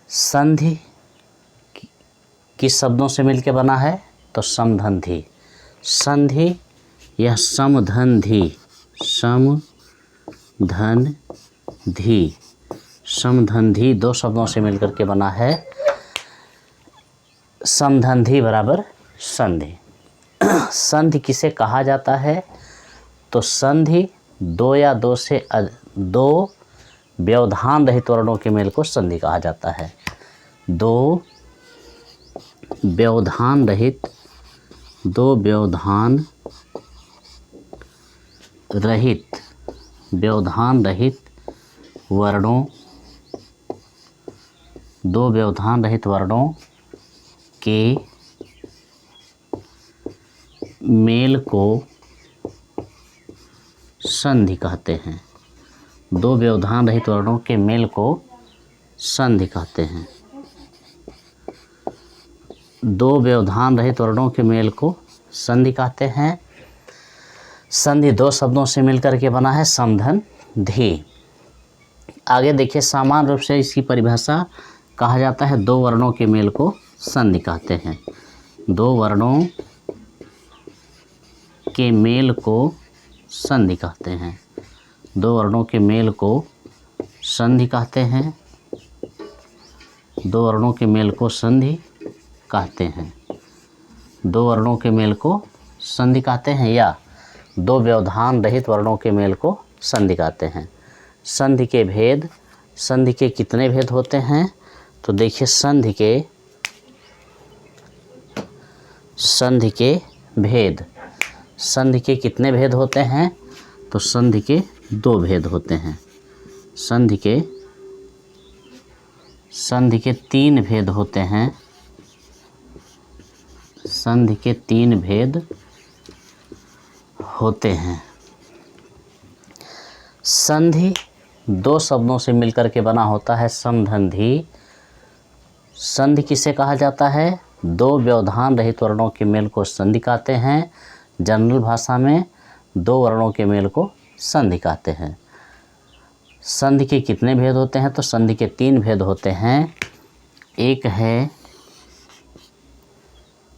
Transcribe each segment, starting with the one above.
संधि किस शब्दों से मिलकर बना है? तो समधंधी। संधि यह समधंधी, समधंधी, समधंधी दो शब्दों से मिलकर के बना है। समधंधी बराबर संधि। संधि किसे कहा जाता है? तो संधि दो या दो व्यवधान रहित वर्णों के मेल को संधि कहा जाता है। दो व्यवधान रहित वर्णों के मेल को संधि कहते हैं। दो व्यवधान रहित वर्णों के मेल को संधि कहते हैं। दो व्यवधान रहित वर्णों के मेल को संधि कहते हैं। संधि दो शब्दों से मिलकर के बना है, समधंधी। आगे देखिए, सामान्य रूप से इसकी परिभाषा कहा जाता है, दो वर्णों के मेल को संधि कहते हैं। दो वर्णों के मेल को संधि कहते हैं। दो वर्णों के मेल को संधि कहते हैं। दो वर्णों के मेल को संधि कहते हैं। दो वर्णों के मेल को संधि कहते हैं या दो व्यवधान रहित वर्णों के मेल को संधि कहते हैं। संधि के भेद, संधि के कितने भेद होते हैं? तो देखिए, संधि के कितने भेद होते हैं? तो संधि के दो भेद होते हैं। संधि के तीन भेद होते हैं। संधि के तीन भेद होते हैं। संधि दो शब्दों से मिलकर के बना होता है, समधंधी। संधि किसे कहा जाता है? दो व्यवधान रहित वर्णों के मेल को संधि कहते हैं। जनरल भाषा में दो वर्णों के मेल को संधि कहते हैं। संधि के कितने भेद होते हैं? तो संधि के तीन भेद होते हैं। एक है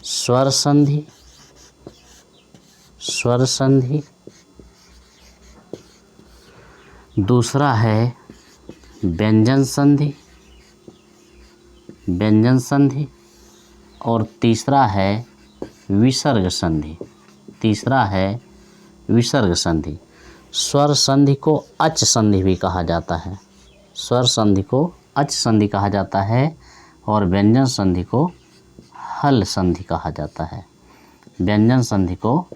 स्वर संधि, दूसरा है व्यंजन संधि, और तीसरा है विसर्ग संधि। स्वर संधि को अच संधि भी कहा जाता है। स्वर संधि को अच संधि कहा जाता है और व्यंजन संधि को हल संधि कहा जाता है। व्यंजन संधि को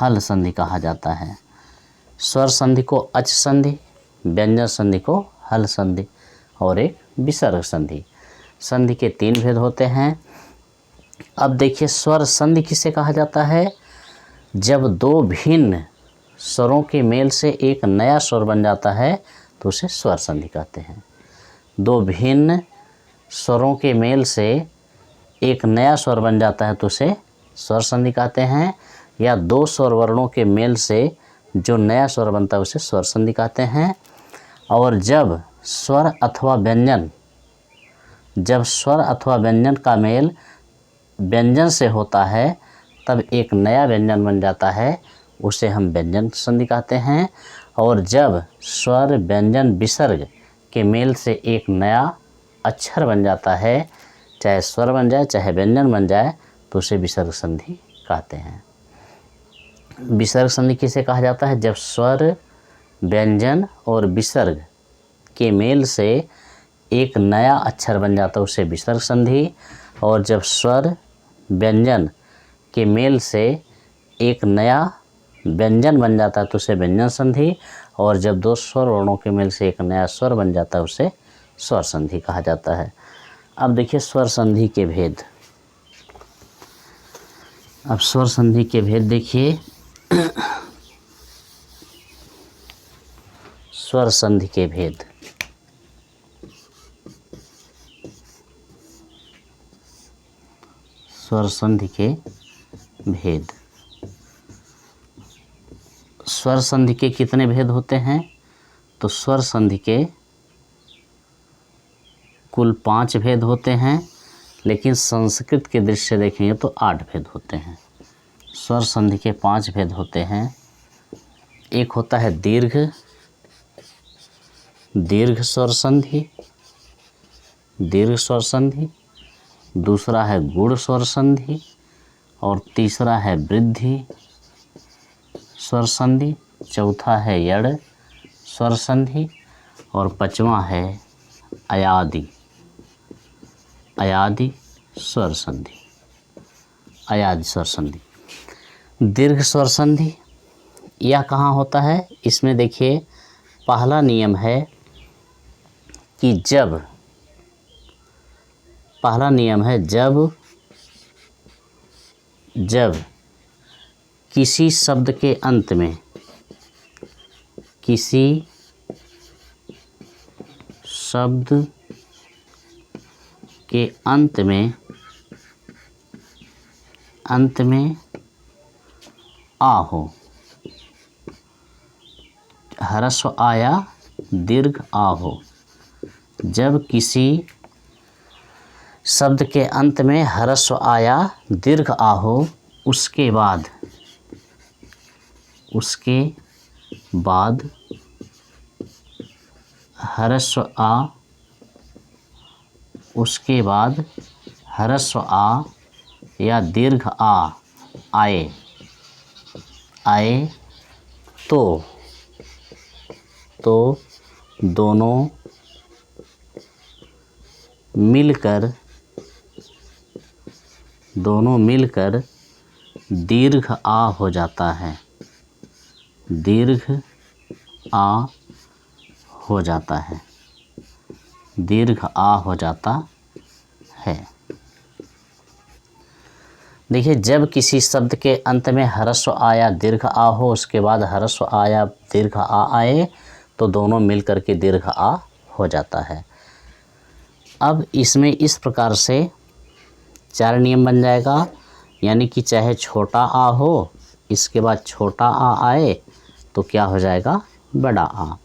हल संधि कहा जाता है। स्वर संधि को अच संधि, व्यंजन संधि को हल संधि और एक विसर्ग संधि। संधि के तीन भेद होते हैं। अब देखिए, स्वर संधि किसे कहा जाता है? जब दो भिन्न स्वरों के मेल से एक नया स्वर बन जाता है तो उसे स्वर संधि कहते हैं। दो भिन्न स्वरों के मेल से एक नया स्वर बन जाता है तो उसे स्वर संधि कहते हैं। या दो स्वर वर्णों के मेल से जो नया स्वर बनता है उसे स्वर संधि कहते हैं। और जब स्वर अथवा व्यंजन का मेल व्यंजन से होता है तब एक नया व्यंजन बन जाता है, उसे हम व्यंजन संधि कहते हैं। और जब स्वर व्यंजन विसर्ग के मेल से एक नया अक्षर बन जाता है, चाहे स्वर बन जाए चाहे व्यंजन बन जाए, तो उसे विसर्ग संधि कहते हैं। विसर्ग संधि किसे कहा जाता है? जब स्वर व्यंजन और विसर्ग के मेल से एक नया अक्षर बन जाता है उसे विसर्ग संधि। और जब स्वर व्यंजन के मेल से एक नया व्यंजन बन जाता है तो उसे व्यंजन संधि। और जब दो स्वर वर्णों के मेल से एक नया स्वर बन जाता है उसे स्वर संधि कहा जाता है। अब देखिए, स्वर संधि के भेद। अब स्वर संधि के भेद देखिए। स्वर संधि के भेद। स्वर संधि के भेद। स्वर संधि के कितने भेद होते हैं? तो स्वर संधि के कुल 5 भेद होते हैं, लेकिन संस्कृत के दृष्टि से देखेंगे तो 8 भेद होते हैं। स्वर संधि के 5 भेद होते हैं। एक होता है दीर्घ स्वर संधि, दीर्घ स्वर संधि। दूसरा है गुण स्वर संधि और तीसरा है वृद्धि स्वर संधि। चौथा है यड़ स्वर संधि और पांचवा है अयादि स्वर संधि, अयादि स्वर संधि। दीर्घ स्वर संधि यह कहाँ होता है? इसमें देखिए पहला नियम है कि जब किसी शब्द के अंत में आ हो, ह्रस्व आ या दीर्घ आ हो। जब किसी शब्द के अंत में ह्रस्व आ या दीर्घ आ हो, उसके बाद ह्रस्व आ या दीर्घ आ आए तो दोनों मिलकर दीर्घ आ हो जाता है, दीर्घ आ हो जाता है। देखिए जब किसी शब्द के अंत में ह्रस्व आ या दीर्घ आ हो, उसके बाद ह्रस्व आ या दीर्घ आ आए तो दोनों मिलकर के दीर्घ आ हो जाता है। अब इसमें इस प्रकार से 4 नियम बन जाएगा, यानी कि चाहे छोटा आ हो, इसके बाद छोटा आ आए तो क्या हो जाएगा? बड़ा आ।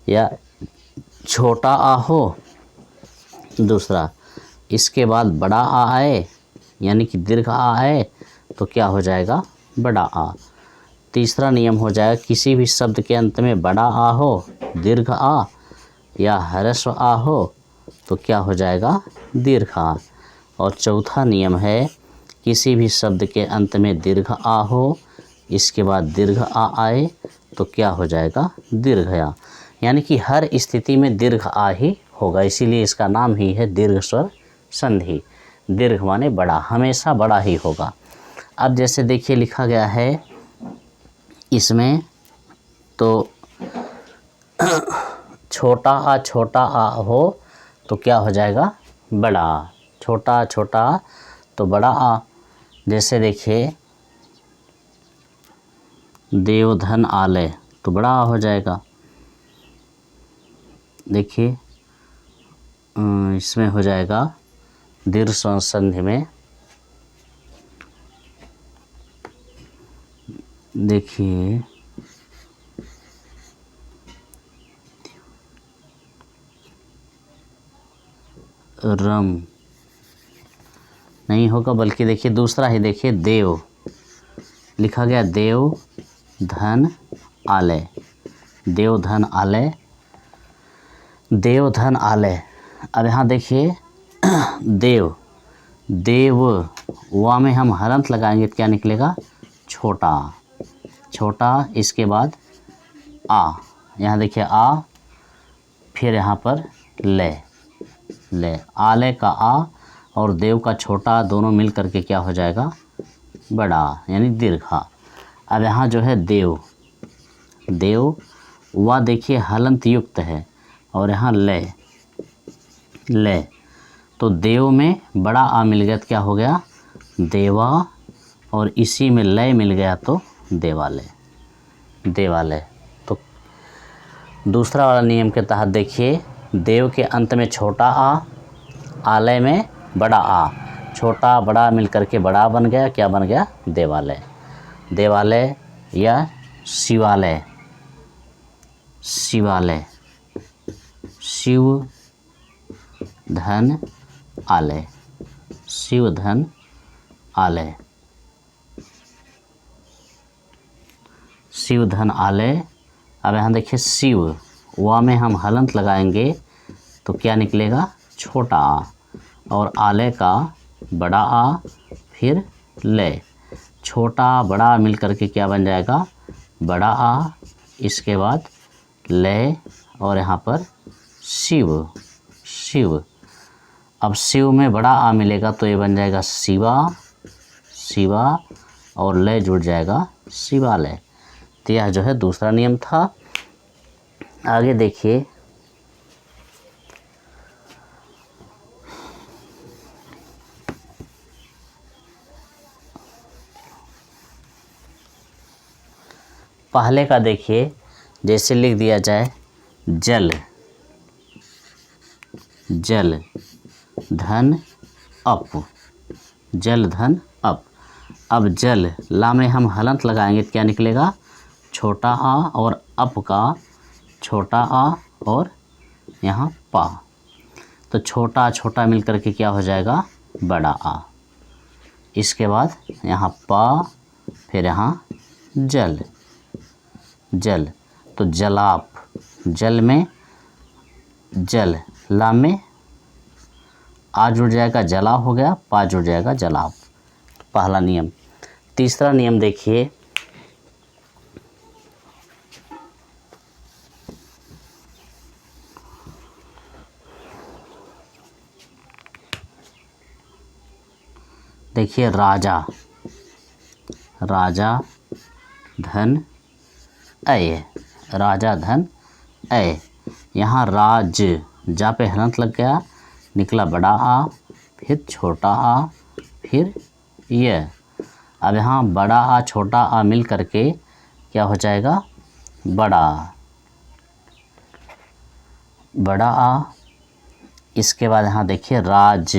या छोटा आ हो दूसरा, इसके बाद बड़ा आ आए यानी कि दीर्घ आ आए तो क्या हो जाएगा? बड़ा आ। तीसरा नियम हो जाएगा किसी भी शब्द के अंत में बड़ा आ हो, दीर्घ आ या ह्रस्व आ हो तो क्या हो जाएगा? दीर्घ आ। और चौथा नियम है किसी भी शब्द के अंत में दीर्घ आ हो, इसके बाद दीर्घ आ आए तो क्या हो जाएगा? दीर्घ आ। यानी कि हर स्थिति में दीर्घ आ ही होगा, इसीलिए इसका नाम ही है दीर्घ स्वर संधि। दीर्घ माने बड़ा, हमेशा बड़ा ही होगा। अब जैसे देखिए लिखा गया है इसमें तो छोटा आ हो तो क्या हो जाएगा? बड़ा आ। छोटा तो बड़ा आ। जैसे देखिए देवधन आलय तो बड़ा आ हो जाएगा। देखिए इसमें हो जाएगा दीर्घ स्वर संधि में, देखिए रम नहीं होगा, बल्कि देखिए दूसरा ही देखिए देव लिखा गया, देव धन आलय, देवधन आलय, देवधन आलय। अब यहाँ देखिए देव वा में हम हरंत लगाएंगे तो क्या निकलेगा? छोटा। इसके बाद आ, यहाँ देखिए आ, फिर यहाँ पर ले आलय का आ और देव का छोटा दोनों मिल करके क्या हो जाएगा? बड़ा, यानी दीर्घा। अब यहाँ जो है देव वा देखिए हलंत युक्त है और यहाँ ले तो देव में बड़ा आ मिल गया तो क्या हो गया? देवा, और इसी में लय मिल गया तो देवालय। तो दूसरा वाला नियम के तहत देखिए देव के अंत में छोटा आ, आलय में बड़ा आ, छोटा बड़ा मिलकर के बड़ा बन गया, क्या बन गया? देवालय या शिवालय, शिव धन आलय, शिव धन आलय, शिव धन आलय। अब यहाँ देखिए शिव, वा में हम हलंत लगाएंगे तो क्या निकलेगा, छोटा आ, और आलय का बड़ा आ, फिर लय, छोटा बड़ा मिल करके क्या बन जाएगा, बड़ा आ, इसके बाद लय और यहाँ पर शिव, शिव। अब शिव में बड़ा आ मिलेगा तो ये बन जाएगा शिवा, शिवा, और लय जुड़ जाएगा शिवालय। तो यह जो है दूसरा नियम था। आगे देखिए, पहले का देखिए, जैसे लिख दिया जाए जल, जल धन अप, जल धन अप। अब जल, ला में हम हलंत लगाएंगे तो क्या निकलेगा, छोटा आ और अप का छोटा आ और यहाँ पा, तो छोटा छोटा मिल करके क्या हो जाएगा, बड़ा आ। इसके बाद यहाँ पा, फिर यहाँ जल, जल, तो जलाप, जल में जल, ला में आ जुड़ जाएगा, जला हो गया, पा जुड़ जाएगा, जलाप। पहला नियम। तीसरा नियम देखिए, देखिए राजा, राजा धन अय, राजा धन अय। यहाँ राज, जा पे हलंत लग गया, निकला बड़ा आ, फिर छोटा आ, फिर य। अब यहाँ बड़ा आ छोटा आ मिल करके क्या हो जाएगा, बड़ा, बड़ा आ। इसके बाद यहाँ देखिए राज,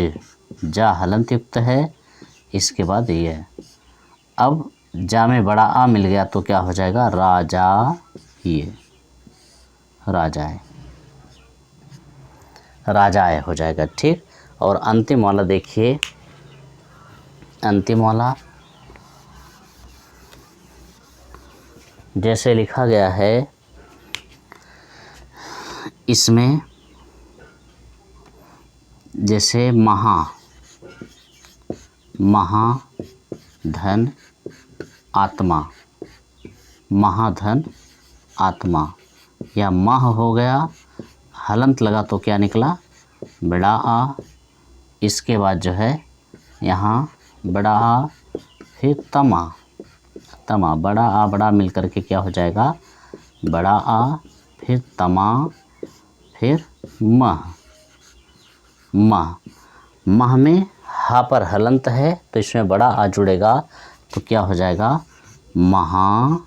जा हलंत युक्त है, इसके बाद ये, अब जा में बड़ा आ मिल गया तो क्या हो जाएगा, राजा, ये राजाए, राजाए हो जाएगा। ठीक। और अंतिम वाला देखिए, अंतिम वाला जैसे लिखा गया है, इसमें जैसे महा, महा धन आत्मा, महाधन आत्मा, या मह हो गया, हलंत लगा तो क्या निकला, बड़ा आ। इसके बाद जो है यहाँ बड़ा आ, फिर तमा, तमा, बड़ा आ बड़ा मिल करके क्या हो जाएगा, बड़ा आ, फिर तमा, फिर मह, मह, मह में हा पर हलंत है तो इसमें बड़ा आ जुड़ेगा तो क्या हो जाएगा, महा,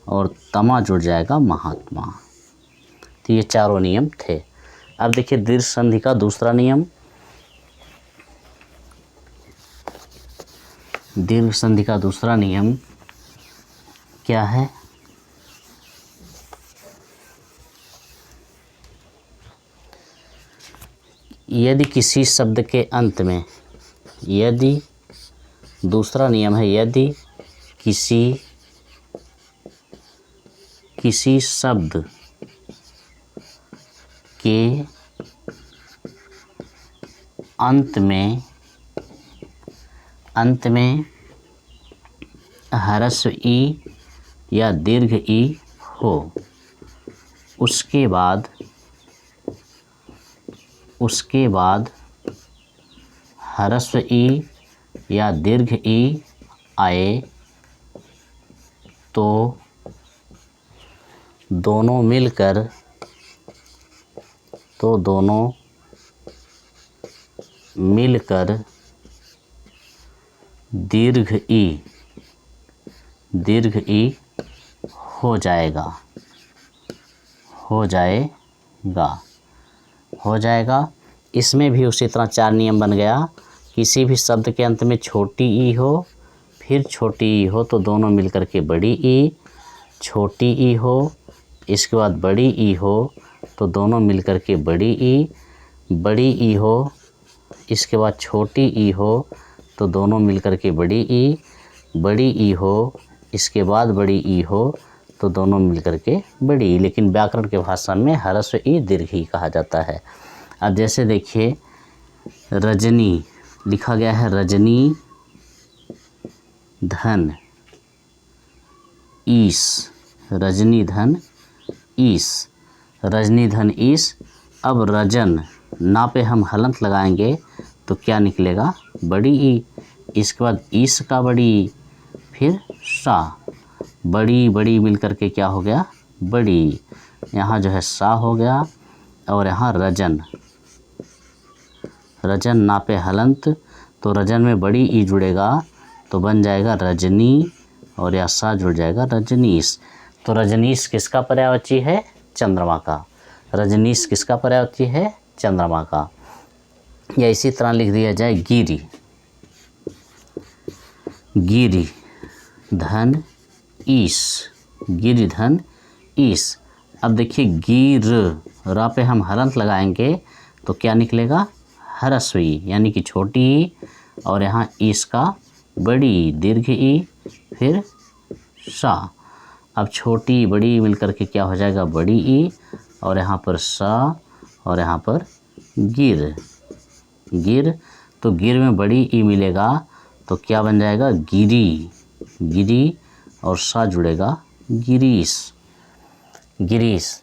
और तमा जुड़ जाएगा, महात्मा। तो ये चारों नियम थे। अब देखिए दीर्घ संधि का दूसरा नियम, दीर्घ संधि का दूसरा नियम क्या है, यदि किसी शब्द के अंत में, यदि, दूसरा नियम है, यदि किसी शब्द के अंत में ह्रस्व ई या दीर्घ ई हो, उसके बाद ह्रस्व ई या दीर्घ ई आए तो दोनों मिलकर दीर्घ ई हो जाएगा, इसमें भी उसी तरह चार नियम बन गया। किसी भी शब्द के अंत में छोटी ई हो, फिर छोटी ई हो तो दोनों मिलकर के बड़ी ई, छोटी ई हो, इसके बाद बड़ी ई हो तो दोनों मिलकर के बड़ी ई, बड़ी ई हो, इसके बाद छोटी ई हो तो दोनों मिलकर के बड़ी ई हो, इसके बाद बड़ी ई हो तो दोनों मिलकर के बड़ी ई। लेकिन व्याकरण के भाषा में ह्रस्व ई दीर्घ ई कहा जाता है। अब जैसे देखिए रजनी लिखा गया है, रजनी धन ईस, रजनी धन ईस, रजनी धन ईस। अब रजन ना पे हम हलंत लगाएंगे तो क्या निकलेगा, बड़ी ई। इसके बाद ईस का बड़ी ई, फिर सा, बड़ी बड़ी मिलकर के क्या हो गया, बड़ी। यहाँ जो है सा हो गया और यहाँ रजन, रजन ना पे हलंत तो रजन में बड़ी ई जुड़ेगा तो बन जाएगा रजनी और या सा जुड़ जाएगा रजनीश। तो रजनीश किसका पर्यायवाची है, चंद्रमा का। रजनीश किसका पर्यायवाची है, चंद्रमा का। या इसी तरह लिख दिया जाए गिरी, गिरी धन ईश, गिरी धन ईश। अब देखिए गिर, रा पे हम हलंत लगाएंगे तो क्या निकलेगा, ह्रस्व ई, यानी कि छोटी ई और यहाँ ईश का बड़ी दीर्घ ई, फिर सा। अब छोटी बड़ी मिलकर के क्या हो जाएगा, बड़ी ई और यहाँ पर सा और यहाँ पर गिर, गिर। तो गिर में बड़ी ई मिलेगा तो क्या बन जाएगा, गिरी, गिरी और सा जुड़ेगा गिरीश, गिरीश।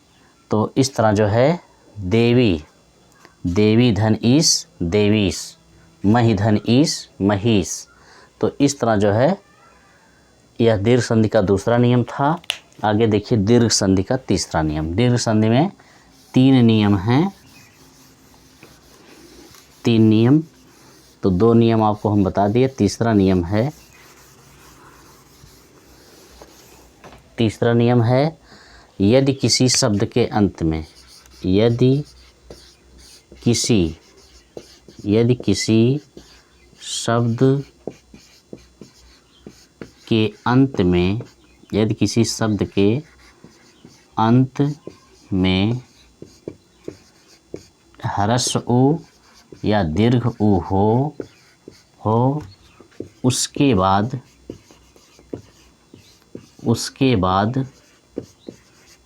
तो इस तरह जो है देवी, देवी धन ईश, देवीश, मही धन ईश, महीश। तो इस तरह जो है यह दीर्घ संधि का दूसरा नियम था। आगे देखिए दीर्घ संधि का तीसरा नियम। दीर्घ संधि में 3 नियम हैं, 3 नियम। तो 2 नियम आपको हम बता दिए, तीसरा नियम है, तीसरा नियम है यदि किसी शब्द के अंत में, यदि किसी शब्द के अंत में, यदि किसी शब्द के अंत में ह्रस्व उ या दीर्घ उ हो उसके बाद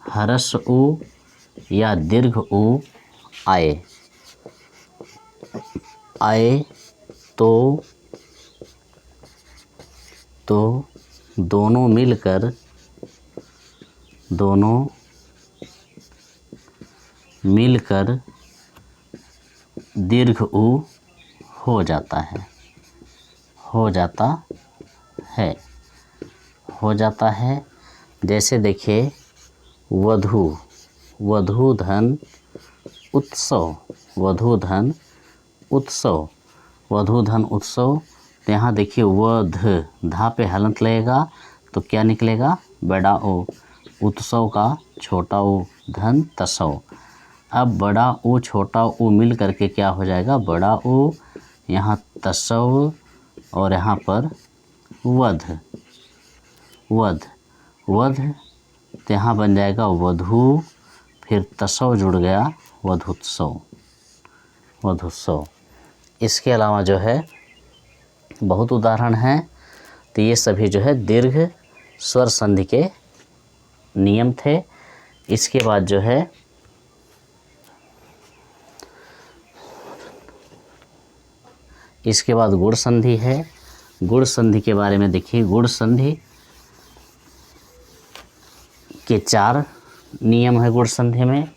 ह्रस्व उ या दीर्घ उ आए तो दोनों मिलकर दीर्घ उ हो जाता है, हो जाता है। जैसे देखिए वधू, वधू धन उत्सव, वधू धन उत्सव, वधू धन उत्सव। तो यहाँ देखिए वध, धा पे हलंत लगेगा तो क्या निकलेगा, बड़ा ओ, उत्सव का छोटा ओ, धन तसव। अब बड़ा ओ छोटा ओ मिल करके क्या हो जाएगा, बड़ा ओ, यहाँ तसव और यहाँ पर वध, वध, वध। तो यहाँ बन जाएगा वधू, फिर तसव जुड़ गया, वधुत्सव, वधुत्सव। इसके अलावा जो है बहुत उदाहरण हैं। तो ये सभी जो है दीर्घ स्वर संधि के नियम थे। इसके बाद जो है इसके बाद गुण संधि है। गुण संधि के बारे में देखिए, गुण संधि के 4 नियम है। गुण संधि में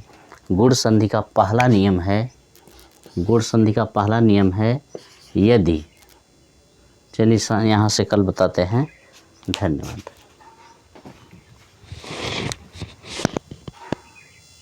गुण संधि का पहला नियम है, गुण संधि का पहला नियम है यदि। चलिए यहाँ से कल बताते हैं। धन्यवाद।